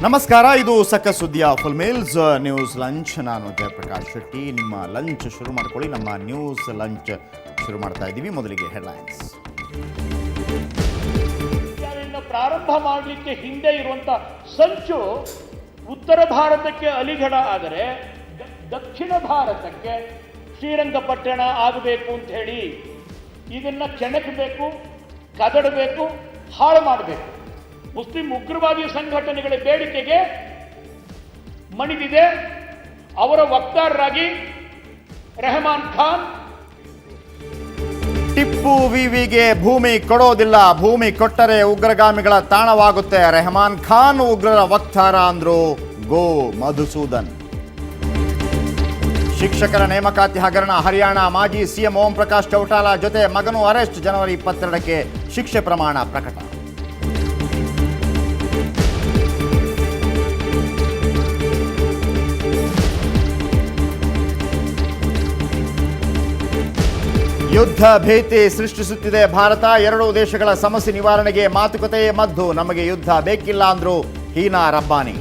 ನಮಸ್ಕಾರ, ಇದು ಸಕ್ಕ ಸುದ್ದಿಯ ಫುಲ್ ಮೇಲ್ಸ್ ನ್ಯೂಸ್ ಲಂಚ್. ನಾನು ಜಯಪ್ರಕಾಶ್ ಶೆಟ್ಟಿ. ನಿಮ್ಮ ಲಂಚ್ ಶುರು ಮಾಡ್ಕೊಳ್ಳಿ. ನಮ್ಮ ನ್ಯೂಸ್ ಲಂಚ್ ಶುರು ಮಾಡ್ತಾ ಇದ್ದೀವಿ. ಮೊದಲಿಗೆ ಹೆಡ್ಲೈನ್ಸ್. ಪ್ರಾರಂಭ ಮಾಡಲಿಕ್ಕೆ ಹಿಂದೆ ಇರುವಂತ ಸಂಚು ಉತ್ತರ ಭಾರತಕ್ಕೆ ಅಲಿಗಢ ಆದರೆ ದಕ್ಷಿಣ ಭಾರತಕ್ಕೆ ಶ್ರೀರಂಗಪಟ್ಟಣ ಆಗಬೇಕು ಅಂತ ಹೇಳಿ ಇದನ್ನ ಕೆಣಕಬೇಕು, ಕದಡಬೇಕು, ಹಾಳು ಮಾಡಬೇಕು. ಮುಸ್ಲಿಂ ಉಗ್ರವಾದಿ ಸಂಘಟನೆಗಳ ಬೇಡಿಕೆಗೆ ಮಣಿದಿದೆ. ಅವರ ವಕ್ತಾರರಾಗಿ ರೆಹಮಾನ್ ಖಾನ್. ಟಿಪ್ಪು ವಿವಿಗೆ ಭೂಮಿ ಕೊಡೋದಿಲ್ಲ, ಭೂಮಿ ಕೊಟ್ಟರೆ ಉಗ್ರಗಾಮಿಗಳ ತಾಣವಾಗುತ್ತೆ. ರೆಹಮಾನ್ ಖಾನ್ ಉಗ್ರರ ವಕ್ತಾರ ಅಂದ್ರು ಗೋ ಮಧುಸೂದನ್. ಶಿಕ್ಷಕರ ನೇಮಕಾತಿ ಹಗರಣ, ಹರಿಯಾಣ ಮಾಜಿ ಸಿಎಂ ಓಂ ಪ್ರಕಾಶ್ ಚೌಟಾಲಾ ಜೊತೆ ಮಗನು ಅರೆಸ್ಟ್. ಜನವರಿ 22ಕ್ಕೆ ಶಿಕ್ಷೆ ಪ್ರಮಾಣ ಪ್ರಕಟ. ಯುದ್ಧ ಭೀತಿ ಸೃಷ್ಟಿಸುತ್ತಿದೆ ಭಾರತ. ಎರಡೂ ದೇಶಗಳ ಸಮಸ್ಯೆ ನಿವಾರಣೆಗೆ ಮಾತುಕತೆಯೇ ಮದ್ದು. ನಮಗೆ ಯುದ್ಧ ಬೇಕಿಲ್ಲ ಅಂದ್ರು ಹೀನಾ ರಬ್ಬಾನಿ.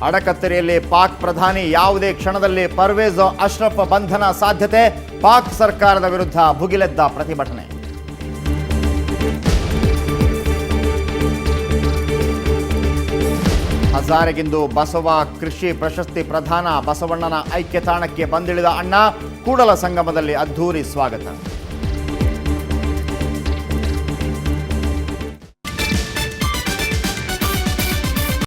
ಅಡಕತ್ತರೆಯಲ್ಲಿ ಪಾಕ್ ಪ್ರಧಾನಿ, ಯಾವುದೇ ಕ್ಷಣದಲ್ಲಿ ಪರ್ವೇಜ್ ಅಶ್ರಫ್ ಬಂಧನ ಸಾಧ್ಯತೆ. ಪಾಕ್ ಸರ್ಕಾರದ ವಿರುದ್ಧ ಭುಗಿಲೆದ್ದ ಪ್ರತಿಭಟನೆ. ಹಜಾರೆಗಿಂದು ಬಸವ ಕೃಷಿ ಪ್ರಶಸ್ತಿ ಪ್ರದಾನ. ಬಸವಣ್ಣನ ಐಕ್ಯತಾಣಕ್ಕೆ ಬಂದಿಳಿದ ಅಣ್ಣ. ಕೂಡಲ ಸಂಗಮದಲ್ಲಿ ಅದ್ಧೂರಿ ಸ್ವಾಗತ.